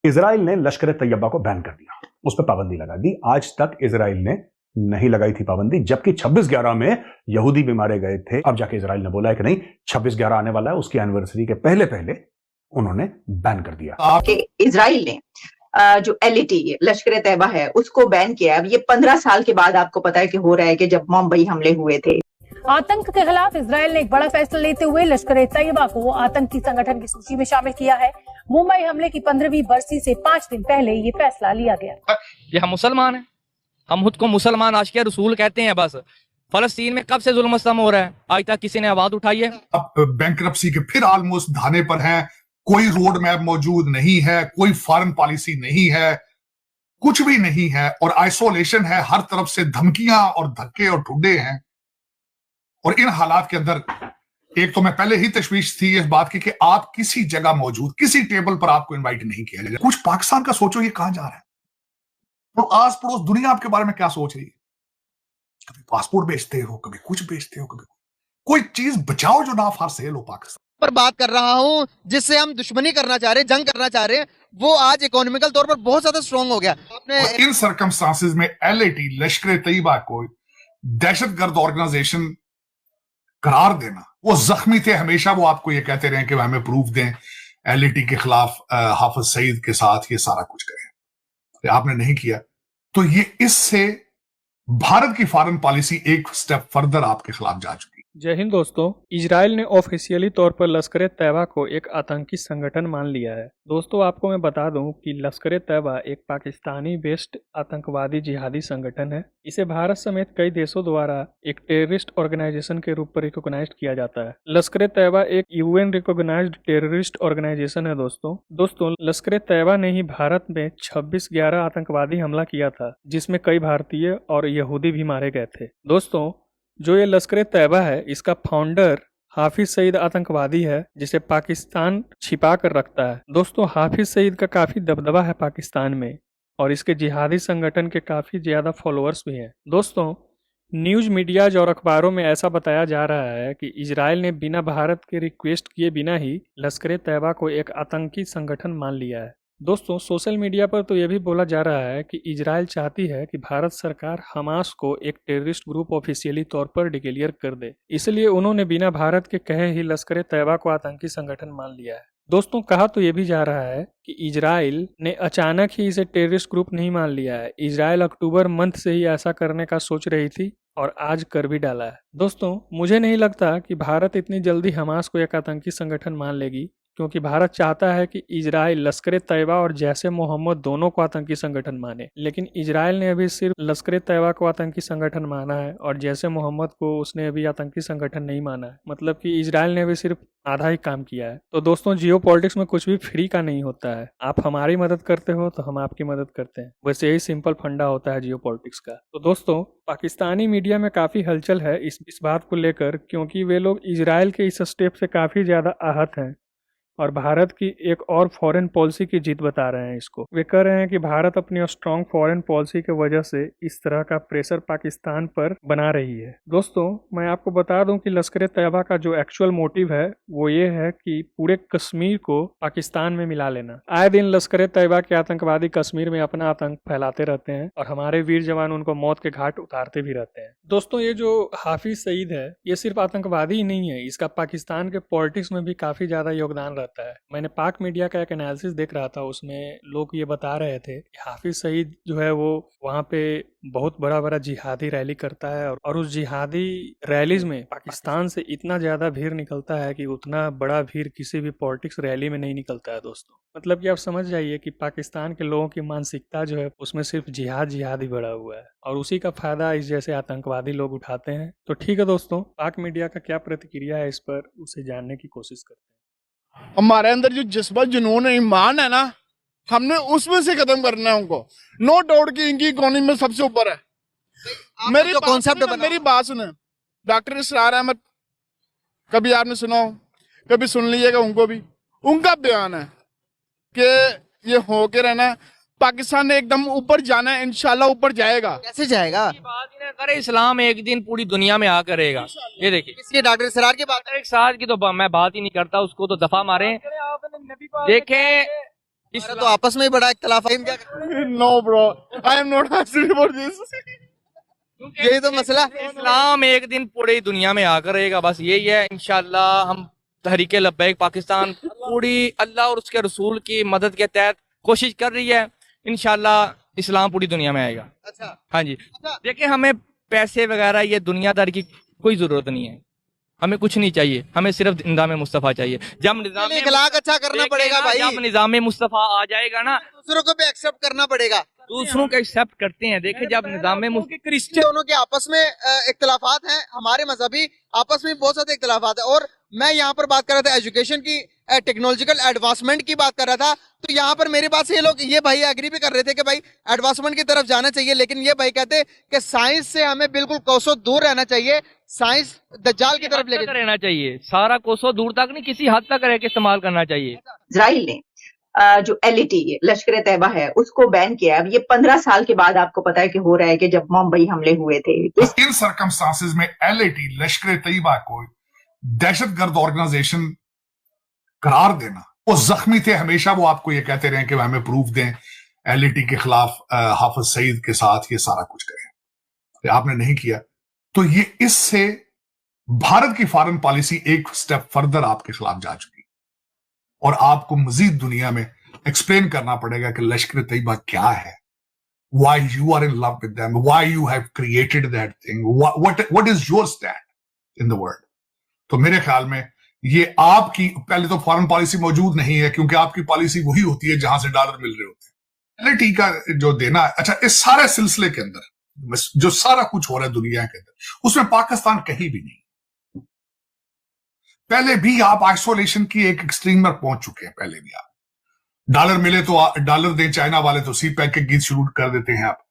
Israel ने लश्कर तैयबा को ban कर दिया, उस पर पाबंदी लगा दी। आज तक इजराइल ने नहीं लगाई थी पाबंदी, जबकि 26/11 में यहूदी भी मारे गए थे। अब जाके इजराइल ने बोला है कि नहीं, 26/11 आने वाला है, उसकी एनिवर्सरी के पहले पहले उन्होंने बैन कर दिया। इजराइल ने जो LAT लश्कर तैयबा है उसको बैन किया। अब ये 15 साल के बाद आपको पता है कि हो रहा है कि जब मुंबई हमले हुए थे। आतंक के खिलाफ इजराइल ने एक बड़ा फैसला लेते हुए लश्कर तैयबा को आतंकी संगठन की सूची में शामिल किया है। मुंबई हमले की 15वीं बरसी से 5 दिन पहले ये फैसला लिया गया। ये हम मुसलमान हैं, हम खुद को मुसलमान आशिक़ रसूल कहते हैं। बस फलस्तीन में कब से जुल्म सितम हो रहा है, आज तक किसी ने आवाज उठाई है? अब बैंकरप्सी के फिर ऑलमोस्ट धाने पर हैं, कोई रोड मैप मौजूद नहीं है, कोई फॉरेन पॉलिसी नहीं है, कुछ भी नहीं है, और आइसोलेशन है, हर तरफ से धमकियां और धक्के और ठुड्डे हैं। और इन हालात के अंदर एक तो मैं पहले ही तशवीश थी इस बात की कि आप किसी जगह मौजूद, किसी टेबल पर आपको इनवाइट नहीं किया जाएगा। कुछ पाकिस्तान का सोचो, ये कहां जा रहा है, तो आस पड़ोस दुनिया आपके बारे में क्या सोच रही है? कभी पासपोर्ट बेचते हो, कभी कुछ बेचते हो, कभी कोई चीज बचाओ जो ना फॉर सेल हो। पाकिस्तान पर बात कर रहा हूं जिससे हम दुश्मनी करना चाह रहे हैं, जंग करना चाह रहे हैं, वो आज इकोनॉमिकल तौर पर बहुत ज्यादा स्ट्रांग हो गया। आपने इन सर्कमस्टांसेस में LAT लश्कर तैयबा को दहशतगर्द ऑर्गेनाइजेशन करार देना, वो जख्मी थे हमेशा, वो आपको ये कहते रहे कि हमें प्रूफ दें, LAT के खिलाफ हाफिज सईद के साथ ये सारा कुछ करें, आपने नहीं किया। तो ये इससे भारत की फॉरेन पॉलिसी एक स्टेप फर्दर आपके खिलाफ जा चुकी। जय हिंद दोस्तों, इजराइल ने ऑफिशियली तौर पर लश्कर तैयबा को एक आतंकी संगठन मान लिया है। दोस्तों आपको मैं बता दूं कि लश्कर तैयबा एक पाकिस्तानी बेस्ड आतंकवादी जिहादी संगठन है। इसे भारत समेत कई देशों द्वारा एक टेररिस्ट ऑर्गेनाइजेशन के रूप में रिकॉग्नाइज्ड किया जाता है। लश्कर तैयबा एक UN रिकॉग्नाइज्ड टेररिस्ट ऑर्गेनाइजेशन है। दोस्तों लश्कर तैयबा ने ही भारत में 26/11 आतंकवादी हमला किया था, जिसमें कई भारतीय और यहूदी भी मारे गए थे। दोस्तों जो ये लश्कर तैयबा है, इसका फाउंडर हाफिज सईद आतंकवादी है, जिसे पाकिस्तान छिपा कर रखता है। दोस्तों हाफिज सईद का काफी दबदबा है पाकिस्तान में, और इसके जिहादी संगठन के काफी ज्यादा फॉलोअर्स भी हैं। दोस्तों न्यूज मीडियाज और अखबारों में ऐसा बताया जा रहा है कि इजराइल ने बिना भारत के रिक्वेस्ट किए बिना ही लश्कर तैयबा को एक आतंकी संगठन मान लिया है। दोस्तों सोशल मीडिया पर तो यह भी बोला जा रहा है कि इजराइल चाहती है कि भारत सरकार हमास को एक टेररिस्ट ग्रुप ऑफिशियली तौर पर डिक्लेयर कर दे, इसलिए उन्होंने बिना भारत के कहे ही लश्कर तैयबा को आतंकी संगठन मान लिया है। दोस्तों कहा तो ये भी जा रहा है कि इजराइल ने अचानक ही इसे टेररिस्ट ग्रुप नहीं मान लिया है। इजराइल अक्टूबर मंथ से ही ऐसा करने का सोच रही थी और आज कर भी डाला है। दोस्तों मुझे नहीं लगता कि भारत इतनी जल्दी हमास को एक आतंकी संगठन मान लेगी, क्योंकि भारत चाहता है कि इजराइल लश्कर तैयबा और जैशे मोहम्मद दोनों को आतंकी संगठन माने, लेकिन इजराइल ने अभी सिर्फ लश्कर तैयबा को आतंकी संगठन माना है और जैशे मोहम्मद को उसने अभी आतंकी संगठन नहीं माना है। मतलब कि इजराइल ने अभी सिर्फ आधा ही काम किया है। तो दोस्तों जियोपॉलिटिक्स में कुछ भी फ्री का नहीं होता है, आप हमारी मदद करते हो तो हम आपकी मदद करते हैं, बस यही सिंपल फंडा होता है जियोपॉलिटिक्स का। तो दोस्तों पाकिस्तानी मीडिया में काफी हलचल है इस बात को लेकर, क्योंकि वे लोग इजराइल के इस स्टेप से काफी ज्यादा आहत हैं और भारत की एक और फॉरेन पॉलिसी की जीत बता रहे हैं इसको। वे कह रहे हैं कि भारत अपनी स्ट्रॉन्ग फॉरेन पॉलिसी की वजह से इस तरह का प्रेशर पाकिस्तान पर बना रही है। दोस्तों मैं आपको बता दूं कि लश्कर तैयबा का जो एक्चुअल मोटिव है वो ये है कि पूरे कश्मीर को पाकिस्तान में मिला लेना। आए दिन लश्कर तैयबा के आतंकवादी कश्मीर में अपना आतंक फैलाते रहते हैं और हमारे वीर जवान उनको मौत के घाट उतारते भी रहते हैं। दोस्तों ये जो हाफिज सईद है ये सिर्फ आतंकवादी ही नहीं है, इसका पाकिस्तान के पॉलिटिक्स में भी काफी ज्यादा योगदान रहता है। मैंने पाक मीडिया का एक एनालिसिस देख रहा था, उसमें लोग ये बता रहे थे कि हाफिज सईद जो है वो वहाँ पे बहुत बड़ा बड़ा जिहादी रैली करता है और उस जिहादी रैलीज में पाकिस्तान से इतना ज्यादा भीड़ निकलता है कि उतना बड़ा भीड़ किसी भी पॉलिटिक्स रैली में नहीं निकलता है। दोस्तों मतलब कि आप समझ जाइए कि पाकिस्तान के लोगों की मानसिकता जो है उसमें सिर्फ जिहाद ही बढ़ा हुआ है और उसी का फायदा इस जैसे आतंकवादी लोग उठाते हैं। तो ठीक है दोस्तों, पाक मीडिया का क्या प्रतिक्रिया है इस पर, उसे जानने की कोशिश करते हैं। हमारे अंदर जो जज्बा जुनून ईमान है ना, हमने उसमें से खत्म करना है उनको। नो डाउट कि इनकी इकोनॉमी में सबसे ऊपर है। मेरी बात सुने, डॉक्टर इसरार अहमद, कभी आपने सुना हो, कभी सुन लीजिएगा, उनको भी उनका बयान है कि ये हो के रहना, पाकिस्तान ने एकदम ऊपर जाना है, इंशाल्लाह ऊपर जाएगा। कैसे जाएगा? बात ही ना करे, इस्लाम एक दिन पूरी दुनिया में आ करेगा। ये देखिए इसलिए डॉक्टर सरार की बात, एक साथ की तो मैं बात ही नहीं करता, उसको तो दफा मारे। देखें तो आपस में ही बड़ा इख्तलाफ है, क्या No, bro. I am not asking for this. यही तो मसला है। इस्लाम एक दिन पूरी दुनिया में आकर रहेगा, बस यही है। इंशाल्लाह हम तहरीके लब्बैक पाकिस्तान पूरी अल्लाह और उसके रसूल की मदद के तहत कोशिश कर रही है। इंशाल्लाह इस्लाम पूरी दुनिया में आएगा। अच्छा, हाँ जी, देखिए हमें पैसे वगैरह ये दुनियादारी की कोई जरूरत नहीं है, हमें कुछ नहीं चाहिए, हमें सिर्फ निज़ाम मुस्तफ़ा चाहिए। जब निज़ाम इखलाक अच्छा करना पड़ेगा भाई, जब निज़ाम मुस्तफ़ा आ जाएगा ना, दूसरों को भी एक्सेप्ट करना पड़ेगा। दूसरों को एक्सेप्ट करते हैं। देखिए जब निज़ाम क्रिश्चियन दोनों के आपस में इख्तलाफात हैं, हमारे मजहबी आपस में बहुत सारे इख्तलाफात हैं। और मैं यहाँ पर बात कर रहा था एजुकेशन की, टेक्नोलॉजिकल एडवांसमेंट की बात कर रहा था, तो यहाँ पर मेरी बात से ये भाई एग्री भी कर रहे थे कि भाई एडवांसमेंट की तरफ जाना चाहिए, लेकिन ये भाई कहते कि साइंस से हमें बिल्कुल कोसों दूर रहना चाहिए, साइंस दज्जाल की तरफ लेके रहना चाहिए, सारा कोसों दूर तक नहीं, किसी हद तक रह के इस्तेमाल करना चाहिए। इजराइल ने जो एलईटी लश्कर तैयबा है उसको बैन किया। अब ये 15 साल के बाद आपको पता है कि हो रहा है कि जब मुंबई हमले हुए थे। इन सर्कमस्टांसेस में एलईटी लश्कर तैयबा को दहशतगर्द ऑर्गेनाइजेशन करार देना, वो जख्मी थे हमेशा, वो आपको ये कहते रहे कि हमें प्रूफ दें एलईटी के खिलाफ हाफिज सईद के साथ ये सारा कुछ करें, आपने नहीं किया। तो ये इससे भारत की फॉरेन पॉलिसी एक स्टेप फर्दर आपके खिलाफ जा चुकी और आपको मजीद दुनिया में एक्सप्लेन करना पड़ेगा कि लश्कर तैयबा क्या है, why you are in love with them, why you have created that thing, what is your stand in the world। तो मेरे ख्याल में ये आपकी पहले तो फॉरेन पॉलिसी मौजूद नहीं है, क्योंकि आपकी पॉलिसी वही होती है जहां से डॉलर मिल रहे होते हैं। एलईटी का जो देना है, अच्छा इस सारे सिलसिले के अंदर जो सारा कुछ हो रहा है दुनिया के अंदर, उसमें पाकिस्तान कहीं भी नहीं। पहले भी आप आइसोलेशन की एक एक्सट्रीम पर पहुंच चुके हैं। पहले भी आप डॉलर मिले तो डॉलर दें, चाइना वाले तो सी पैक के गीत शुरू कर देते हैं। आप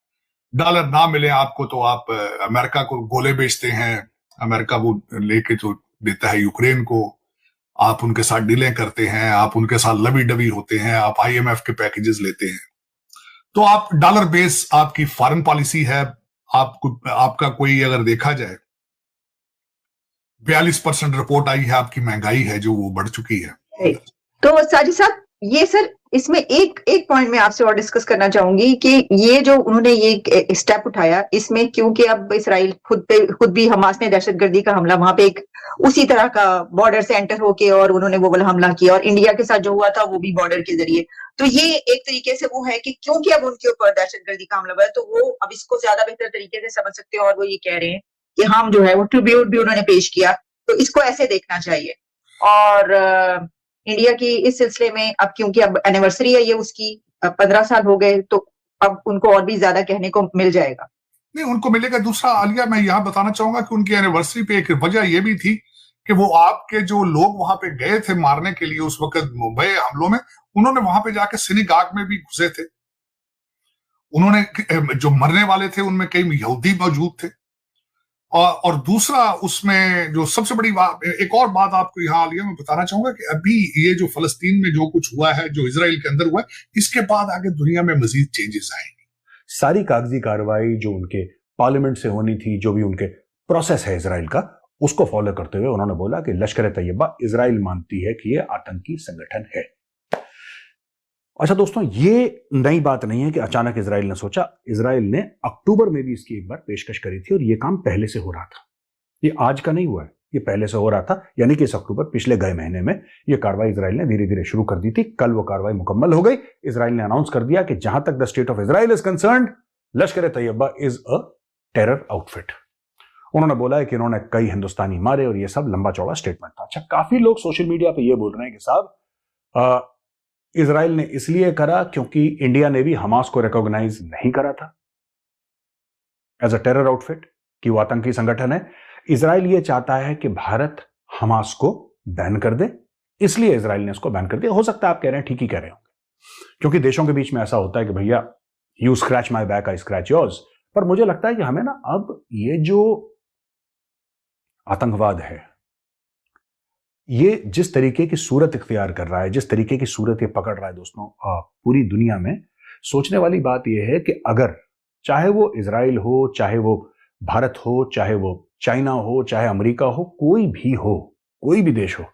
डॉलर ना मिले आपको तो आप अमेरिका को गोले बेचते हैं, अमेरिका वो लेके तो देता है यूक्रेन को, आप उनके साथ डीलें करते हैं, आप उनके साथ लवी डबी होते हैं, आप आईएमएफ के पैकेजेस लेते हैं। तो आप डॉलर बेस आपकी फॉरेन पॉलिसी है। आपका कोई अगर देखा जाए 42% रिपोर्ट आई है आपकी महंगाई है जो वो बढ़ चुकी है। तो साजिद साहब ये सर इसमें एक पॉइंट मैं आपसे और डिस्कस करना चाहूंगी कि ये जो उन्होंने ये स्टेप उठाया इसमें, क्योंकि अब इसराइल खुद भी हमास ने दहशतगर्दी का हमला वहां पे एक उसी तरह का बॉर्डर से एंटर होके और उन्होंने वो वाला हमला किया, और इंडिया के साथ जो हुआ था वो भी बॉर्डर के जरिए। तो ये एक तरीके से वो है कि क्योंकि अब उनके ऊपर दहशतगर्दी का हमला हुआ है तो वो अब इसको ज्यादा बेहतर तरीके से समझ सकते हैं, और वो ये कह रहे हैं कि हम जो है वो ट्रिब्यूट भी उन्होंने पेश किया, तो इसको ऐसे देखना चाहिए। और इंडिया की इस सिलसिले में अब क्योंकि अब एनिवर्सरी है ये उसकी, 15 साल हो गए, तो अब उनको और भी ज्यादा कहने को मिल जाएगा। नहीं, उनको मिलेगा। दूसरा आलिया, मैं यहां बताना चाहूंगा कि उनकी एनिवर्सरी पे एक वजह यह भी थी कि वो आपके जो लोग वहां पे गए थे मारने के लिए उस वक्त मुंबई हमलों में, उन्होंने वहां पे जाके सिनेगाग में भी घुसे थे। उन्होंने जो मरने वाले थे उनमें कई यहूदी मौजूद थे। और दूसरा उसमें जो सबसे बड़ी बात, एक और बात आपको यहाँ आलिया मैं बताना चाहूंगा कि अभी ये जो फलस्तीन में जो कुछ हुआ है, जो इजराइल के अंदर हुआ है, इसके बाद आगे दुनिया में मजीद चेंजेस आएंगे। सारी कागजी कार्रवाई जो उनके पार्लियामेंट से होनी थी, जो भी उनके प्रोसेस है इजराइल का, उसको फॉलो करते हुए उन्होंने बोला कि लश्कर तैयबा इजराइल मानती है कि यह आतंकी संगठन है। अच्छा दोस्तों, ये नई बात नहीं है कि अचानक इजराइल ने सोचा। इजराइल ने अक्टूबर में भी इसकी एक बार पेशकश करी थी और यह काम पहले से हो रहा था। ये आज का नहीं हुआ है, ये पहले से हो रहा था। यानी कि इस अक्टूबर पिछले गए महीने में यह कार्रवाई इजराइल ने धीरे धीरे शुरू कर दी थी। कल वो कार्रवाई मुकम्मल हो गई। इजराइल ने अनाउंस कर दिया कि जहां तक the state of Israel is concerned, Lashkar Taiba is a terror outfit. उन्होंने बोला है कि उन्होंने कई हिंदुस्तानी मारे और ये सब लंबा चौड़ा स्टेटमेंट था। अच्छा, काफी लोग सोशल मीडिया पर यह बोल रहे हैं कि साहब इजराइल ने इसलिए करा क्योंकि इंडिया ने भी हमास को रिकॉग्नाइज नहीं करा था एज अ टेरर आउटफिट, कि वो आतंकी संगठन है। इजराइल ये चाहता है कि भारत हमास को बैन कर दे, इसलिए इजराइल ने इसको बैन कर दिया। हो सकता है आप कह रहे हैं, ठीक ही कह रहे होंगे, क्योंकि देशों के बीच में ऐसा होता है कि भैया you scratch my back, I scratch yours. पर मुझे लगता है कि हमें ना अब ये जो आतंकवाद है, ये जिस तरीके की सूरत इख्तियार कर रहा है, जिस तरीके की सूरत ये पकड़ रहा है दोस्तों पूरी दुनिया में, सोचने वाली बात यह है कि अगर चाहे वो इजराइल हो, चाहे वो भारत हो, चाहे वो चाइना हो, चाहे अमेरिका हो, कोई भी देश हो,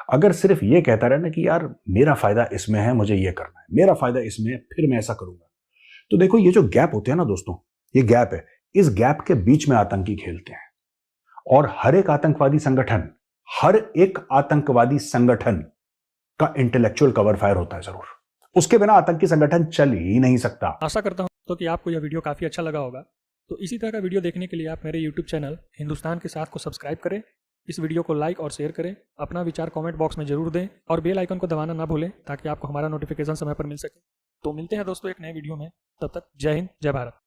अगर सिर्फ ये कहता रहे ना कि यार मेरा फायदा इसमें है, मुझे ये करना है, मेरा फायदा इसमें है, फिर मैं ऐसा करूंगा, तो देखो ये जो गैप होते हैं ना दोस्तों, ये गैप है, इस गैप के बीच में आतंकी खेलते हैं। और हर एक आतंकवादी संगठन का इंटेलेक्चुअल कवर फायर होता है जरूर, उसके बिना आतंकी संगठन चल ही नहीं सकता। आशा करता हूं तो कि आपको यह वीडियो काफ़ी अच्छा लगा होगा। तो इसी तरह का वीडियो देखने के लिए आप मेरे YouTube चैनल हिंदुस्तान के साथ को सब्सक्राइब करें, इस वीडियो को लाइक और शेयर करें, अपना विचार कमेंट बॉक्स में जरूर दें और बेल आइकन को दबाना ना भूलें ताकि आपको हमारा नोटिफिकेशन समय पर मिल सके। तो मिलते हैं दोस्तों एक नए वीडियो में, तब तक जय हिंद जय भारत।